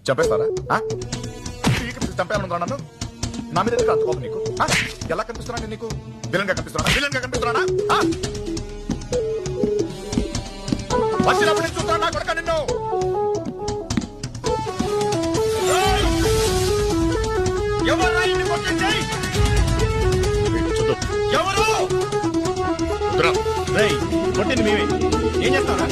చంపేస్తారా చంపేయాలనుకున్నా నన్ను నా మీద ఎందుకు అంత కోపం నీకు ఎలా కనిపిస్తున్నా నేను నీకు విలన్ గా కనిపిస్తున్నా వచ్చినప్పుడు నేను చూస్తాను నా కొడుక నిన్ను ఎవరు ఇన్ని కొట్టింది? ఎవరు కొట్టింది మేమే. ఏం చేస్తావురా?